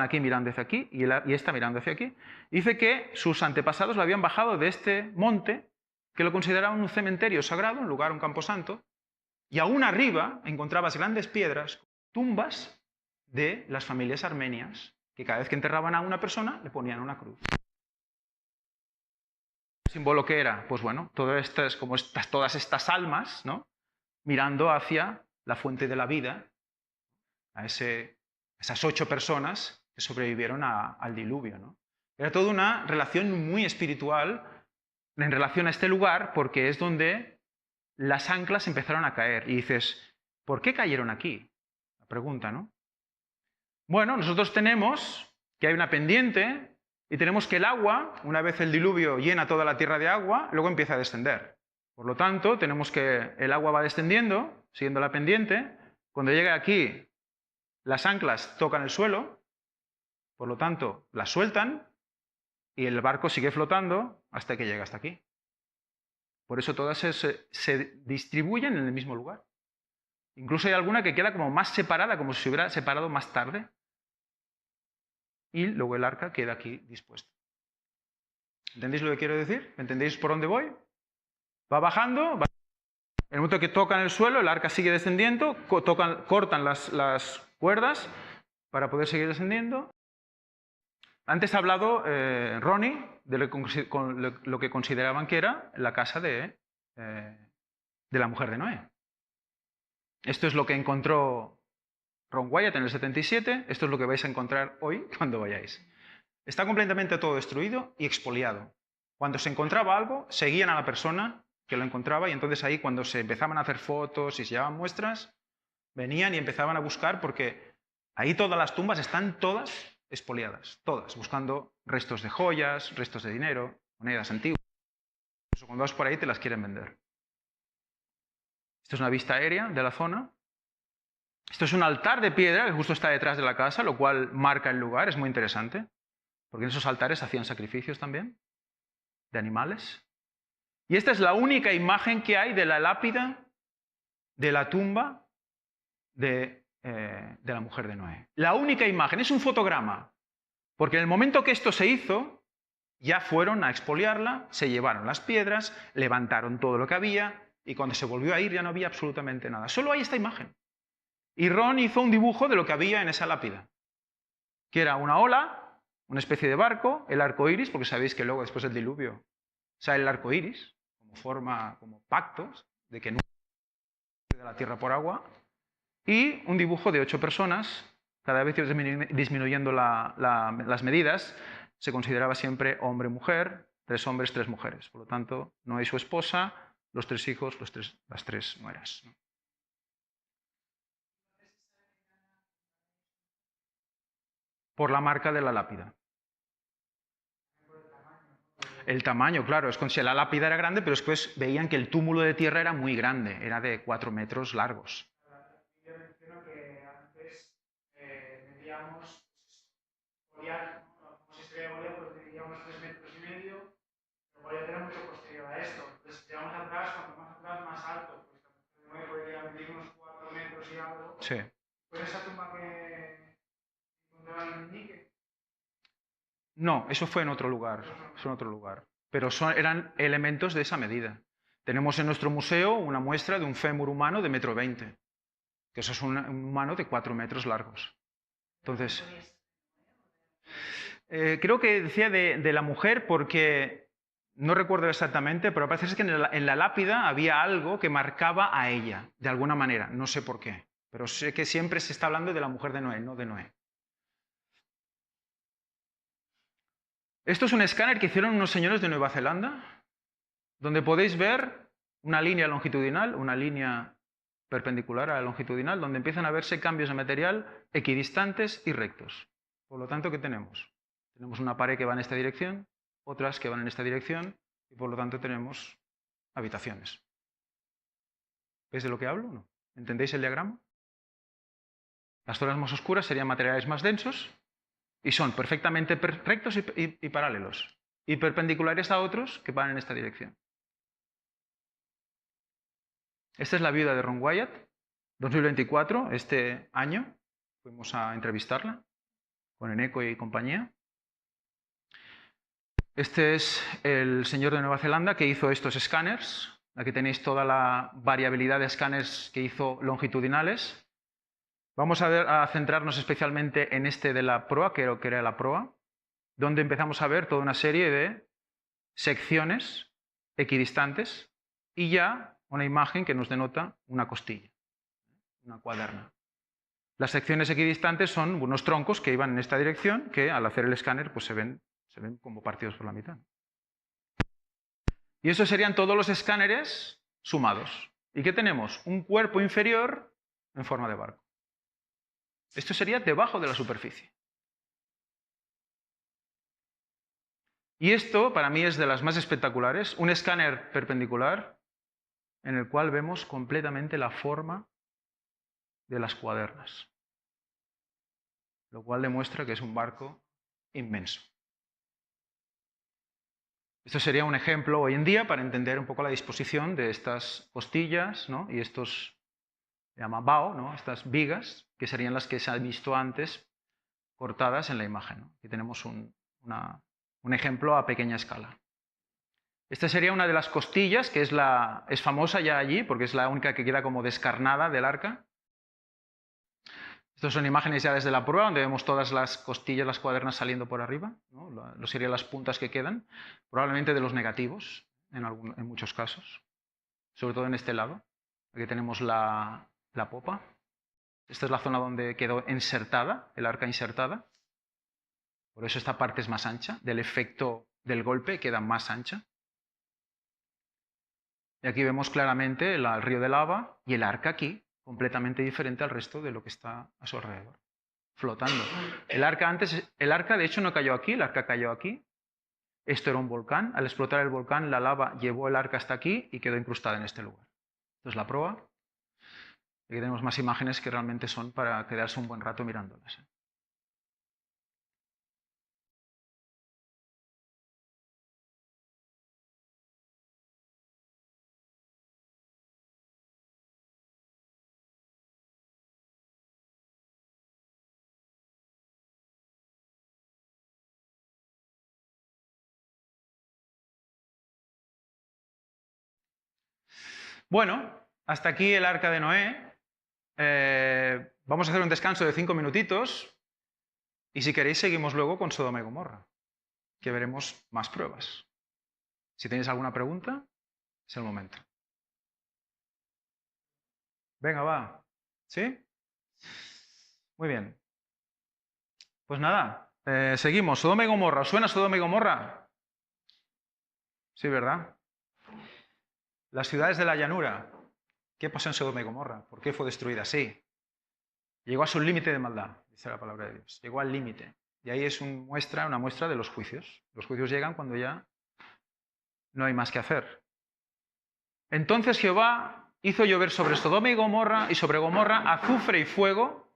estaban aquí mirando hacia aquí y esta mirando hacia aquí. Dice que sus antepasados lo habían bajado de este monte, que lo consideraban un cementerio sagrado, un lugar, un camposanto, y aún arriba encontrabas grandes piedras, tumbas de las familias armenias, que cada vez que enterraban a una persona le ponían una cruz. ¿El símbolo qué era? Pues bueno, todas estas almas, ¿no?, mirando hacia la fuente de la vida, a esas 8 personas que sobrevivieron al diluvio, ¿no? Era toda una relación muy espiritual en relación a este lugar, porque es donde las anclas empezaron a caer. Y dices, ¿por qué cayeron aquí? La pregunta, ¿no? Bueno, nosotros tenemos que hay una pendiente y tenemos que el agua, una vez el diluvio llena toda la tierra de agua, luego empieza a descender. Por lo tanto, tenemos que el agua va descendiendo, siguiendo la pendiente. Cuando llega aquí, las anclas tocan el suelo, por lo tanto, las sueltan y el barco sigue flotando hasta que llega hasta aquí. Por eso todas se distribuyen en el mismo lugar. Incluso hay alguna que queda como más separada, como si se hubiera separado más tarde. Y luego el arca queda aquí dispuesta. ¿Entendéis lo que quiero decir? ¿Entendéis por dónde voy? Va bajando, en el momento que tocan el suelo, el arca sigue descendiendo, cortan las cuerdas para poder seguir descendiendo. Antes ha hablado Ronnie de lo que consideraban que era la casa de la mujer de Noé. Esto es lo que encontró Ron Wyatt en el 77, esto es lo que vais a encontrar hoy cuando vayáis. Está completamente todo destruido y expoliado. Cuando se encontraba algo, seguían a la persona que lo encontraba y entonces ahí cuando se empezaban a hacer fotos y se llevaban muestras, venían y empezaban a buscar porque ahí todas las tumbas están todas expoliadas, todas, buscando restos de joyas, restos de dinero, monedas antiguas. Incluso cuando vas por ahí te las quieren vender. Esto es una vista aérea de la zona. Esto es un altar de piedra que justo está detrás de la casa, lo cual marca el lugar, es muy interesante, porque en esos altares hacían sacrificios también de animales. Y esta es la única imagen que hay de la lápida de la tumba de la mujer de Noé. La única imagen, es un fotograma, porque en el momento que esto se hizo, ya fueron a expoliarla, se llevaron las piedras, levantaron todo lo que había, y cuando se volvió a ir ya no había absolutamente nada. Solo hay esta imagen. Y Ron hizo un dibujo de lo que había en esa lápida, que era una ola, una especie de barco, el arco iris, porque sabéis que luego después del diluvio sale el arco iris, como forma, como pactos de que nunca de la tierra por agua, y un dibujo de 8 personas, cada vez disminuyendo las medidas, se consideraba siempre hombre-mujer, 3 hombres, 3 mujeres. Por lo tanto, Noé y su esposa, los 3 hijos, las 3 nueras, ¿no? Por la marca de la lápida. El tamaño, claro, es como si la lápida era grande, pero después veían que el túmulo de tierra era muy grande, era de 4 metros largos. Yo menciono que antes medíamos Goliat, como si estuviera Goliat, pues medíamos 3 metros y medio, pero Goliat era mucho posterior a esto. Entonces, si vamos atrás, cuanto más atrás, más alto. Pues la mujer podría medir unos 4 metros y algo. Sí. ¿Fue esa tumba que encontraron en Meñique? No, eso fue en otro lugar. Pero eran elementos de esa medida. Tenemos en nuestro museo una muestra de un fémur humano de 1,20 m, que eso es un humano de 4 metros largos. Entonces, creo que decía de la mujer porque no recuerdo exactamente, pero parece que en la lápida había algo que marcaba a ella, de alguna manera, no sé por qué, pero sé que siempre se está hablando de la mujer de Noé, no de Noé. Esto es un escáner que hicieron unos señores de Nueva Zelanda, donde podéis ver una línea longitudinal, una línea perpendicular a la longitudinal, donde empiezan a verse cambios de material equidistantes y rectos. Por lo tanto, ¿qué tenemos? Tenemos una pared que va en esta dirección, otras que van en esta dirección, y por lo tanto tenemos habitaciones. ¿Veis de lo que hablo? ¿No? ¿Entendéis el diagrama? Las zonas más oscuras serían materiales más densos, y son perfectamente rectos y paralelos, y perpendiculares a otros que van en esta dirección. Esta es la viuda de Ron Wyatt, 2024, este año, fuimos a entrevistarla con Eneco y compañía. Este es el señor de Nueva Zelanda que hizo estos escáneres. Aquí tenéis toda la variabilidad de escáneres que hizo longitudinales. Vamos a centrarnos especialmente en este de la proa, que era la proa, donde empezamos a ver toda una serie de secciones equidistantes y ya una imagen que nos denota una costilla, una cuaderna. Las secciones equidistantes son unos troncos que iban en esta dirección que al hacer el escáner pues se ven como partidos por la mitad. Y eso serían todos los escáneres sumados. ¿Y qué tenemos? Un cuerpo inferior en forma de barco. Esto sería debajo de la superficie. Y esto para mí es de las más espectaculares, un escáner perpendicular en el cual vemos completamente la forma de las cuadernas, lo cual demuestra que es un barco inmenso. Esto sería un ejemplo hoy en día para entender un poco la disposición de estas costillas, ¿no? Y estos, se llama bao, ¿no? Estas vigas, que serían las que se han visto antes cortadas en la imagen, ¿no? Aquí tenemos un ejemplo a pequeña escala. Esta sería una de las costillas, que es famosa ya allí, porque es la única que queda como descarnada del arca. Estas son imágenes ya desde la prueba, donde vemos todas las costillas, las cuadernas saliendo por arriba, ¿no? Lo serían las puntas que quedan, probablemente de los negativos, en muchos casos, sobre todo en este lado. Aquí tenemos la popa. Esta es la zona donde quedó insertada, el arca insertada. Por eso esta parte es más ancha, del efecto del golpe queda más ancha. Y aquí vemos claramente el río de lava y el arca aquí, completamente diferente al resto de lo que está a su alrededor, flotando. El arca de hecho no cayó aquí, el arca cayó aquí. Esto era un volcán. Al explotar el volcán, la lava llevó el arca hasta aquí y quedó incrustada en este lugar. Esto es la proa. Aquí tenemos más imágenes que realmente son para quedarse un buen rato mirándolas. Bueno, hasta aquí el arca de Noé. Vamos a hacer un descanso de 5 minutitos y si queréis seguimos luego con Sodoma y Gomorra, que veremos más pruebas. Si tenéis alguna pregunta, es el momento. Venga, va. ¿Sí? Muy bien. Pues nada, seguimos. Sodoma y Gomorra. ¿Os suena Sodoma y Gomorra? Sí, ¿verdad? Las ciudades de la llanura. ¿Qué pasó en Sodoma y Gomorra? ¿Por qué fue destruida así? Llegó a su límite de maldad, dice la palabra de Dios. Llegó al límite. Y ahí es una muestra de los juicios. Los juicios llegan cuando ya no hay más que hacer. Entonces Jehová hizo llover sobre Sodoma y Gomorra y sobre Gomorra azufre y fuego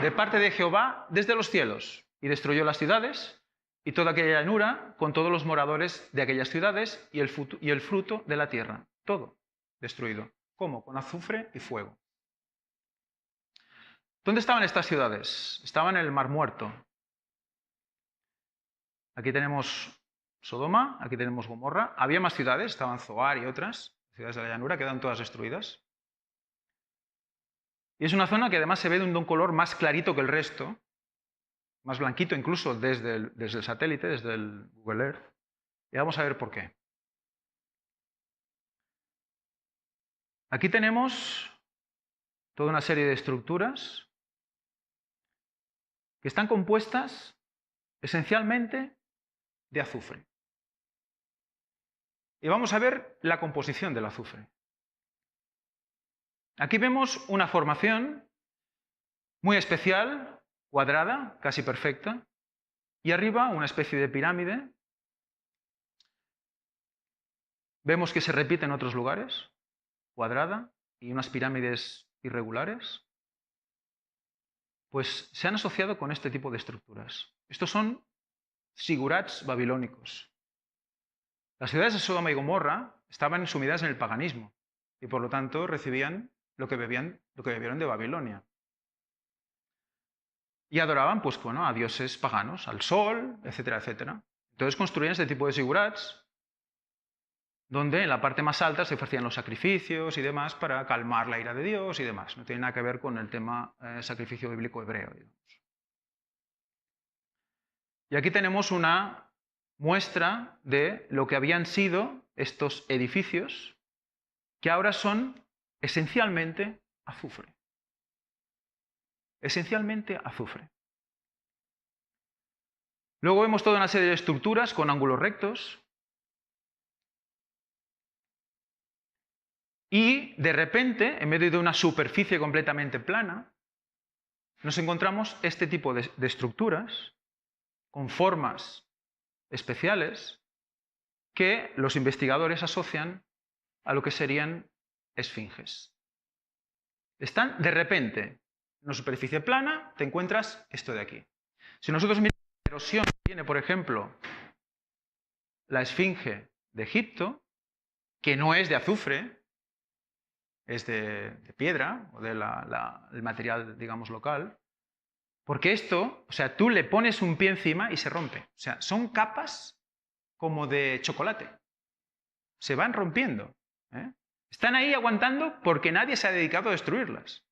de parte de Jehová desde los cielos, y destruyó las ciudades y toda aquella llanura con todos los moradores de aquellas ciudades y el fruto de la tierra. Todo destruido. ¿Cómo? Con azufre y fuego. ¿Dónde estaban estas ciudades? Estaban en el Mar Muerto. Aquí tenemos Sodoma, aquí tenemos Gomorra. Había más ciudades, estaban Zoar y otras ciudades de la llanura, quedan todas destruidas. Y es una zona que además se ve de un color más clarito que el resto, más blanquito incluso desde el satélite, desde el Google Earth. Y vamos a ver por qué. Aquí tenemos toda una serie de estructuras que están compuestas esencialmente de azufre. Y vamos a ver la composición del azufre. Aquí vemos una formación muy especial, cuadrada, casi perfecta, y arriba una especie de pirámide. Vemos que se repite en otros lugares, cuadrada, y unas pirámides irregulares. Pues se han asociado con este tipo de estructuras. Estos son sigurats babilónicos. Las ciudades de Sodoma y Gomorra estaban sumidas en el paganismo y por lo tanto recibían lo que bebieron de Babilonia. Y adoraban pues, bueno, a dioses paganos, al sol, etcétera, etcétera. Entonces construían este tipo de zigurats donde en la parte más alta se ofrecían los sacrificios y demás para calmar la ira de Dios y demás. No tiene nada que ver con el tema sacrificio bíblico hebreo, digamos. Y aquí tenemos una muestra de lo que habían sido estos edificios, que ahora son esencialmente azufre. Esencialmente azufre. Luego vemos toda una serie de estructuras con ángulos rectos. Y de repente, en medio de una superficie completamente plana, nos encontramos este tipo de estructuras con formas especiales que los investigadores asocian a lo que serían esfinges. Están de repente en una superficie plana, te encuentras esto de aquí. Si nosotros miramos la erosión que tiene, por ejemplo, la esfinge de Egipto, que no es de azufre, es de piedra o del material, digamos, local, porque esto, o sea, tú le pones un pie encima y se rompe. O sea, son capas como de chocolate. Se van rompiendo. Están ahí aguantando porque nadie se ha dedicado a destruirlas.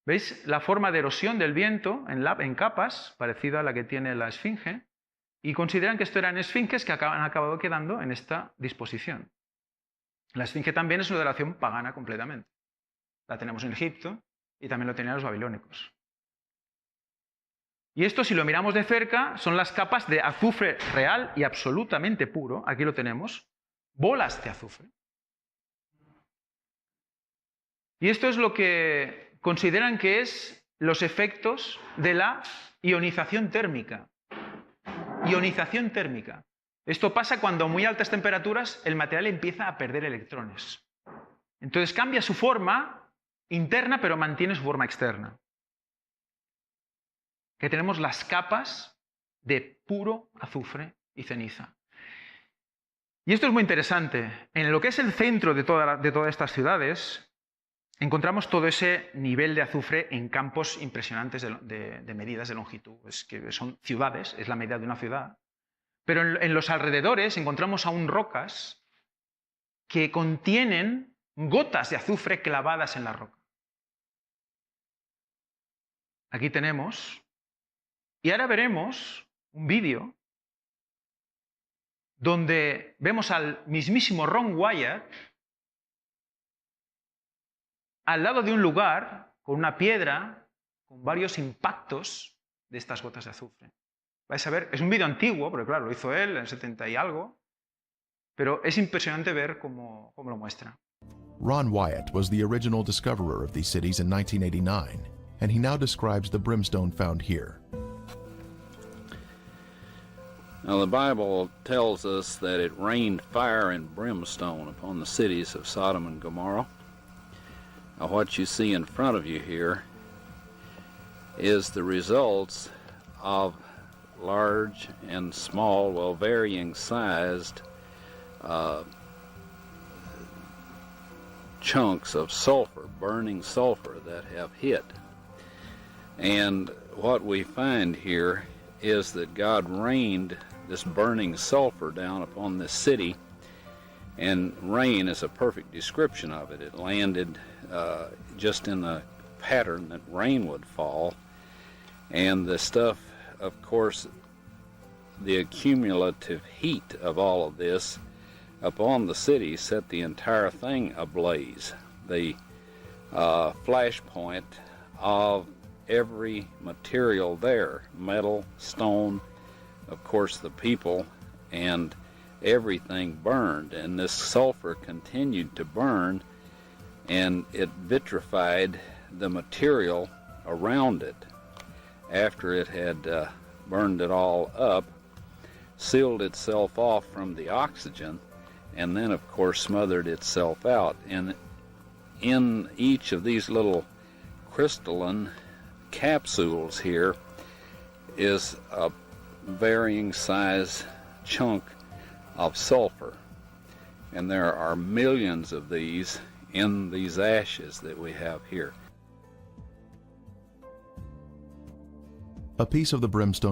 ¿Veis la forma de erosión del viento en capas, parecida a la que tiene la esfinge? Y consideran que esto eran esfinges que han acabado quedando en esta disposición. La esfinge también es una adoración pagana completamente. La tenemos en Egipto y también lo tenían los babilónicos. Y esto, si lo miramos de cerca, son las capas de azufre real y absolutamente puro. Aquí lo tenemos. Bolas de azufre. Y esto es lo que consideran que es los efectos de la ionización térmica. Ionización térmica. Esto pasa cuando a muy altas temperaturas el material empieza a perder electrones. Entonces cambia su forma interna, pero mantiene su forma externa. Que tenemos las capas de puro azufre y ceniza. Y esto es muy interesante. En lo que es el centro de todas estas ciudades, encontramos todo ese nivel de azufre en campos impresionantes de medidas de longitud. Es que son ciudades, es la medida de una ciudad. Pero en los alrededores encontramos aún rocas que contienen gotas de azufre clavadas en la roca. Aquí tenemos. Y ahora veremos un vídeo donde vemos al mismísimo Ron Wyatt al lado de un lugar con una piedra con varios impactos de estas gotas de azufre. Vais a ver, es un vídeo antiguo, porque claro, lo hizo él en el 70 y algo, pero es impresionante ver cómo lo muestra. Ron Wyatt was the original discoverer of these cities in 1989, and he now describes the brimstone found here. Now, the Bible tells us that it rained fire and brimstone upon the cities of Sodom and Gomorrah. Now, what you see in front of you here is the results of large and small, well, varying sized chunks of sulfur, burning sulfur that have hit. And what we find here is that God rained this burning sulfur down upon this city, and rain is a perfect description of it. It landed just in the pattern that rain would fall, and the stuff, of course, the accumulative heat of all of this upon the city set the entire thing ablaze. The flash point of every material there, metal, stone, of course the people, and everything burned, and this sulfur continued to burn, and it vitrified the material around it. After it had burned it all up, sealed itself off from the oxygen, and then of course smothered itself out. And in each of these little crystalline capsules here is a varying size chunk of sulfur, and there are millions of these in these ashes that we have here. A piece of the brimstone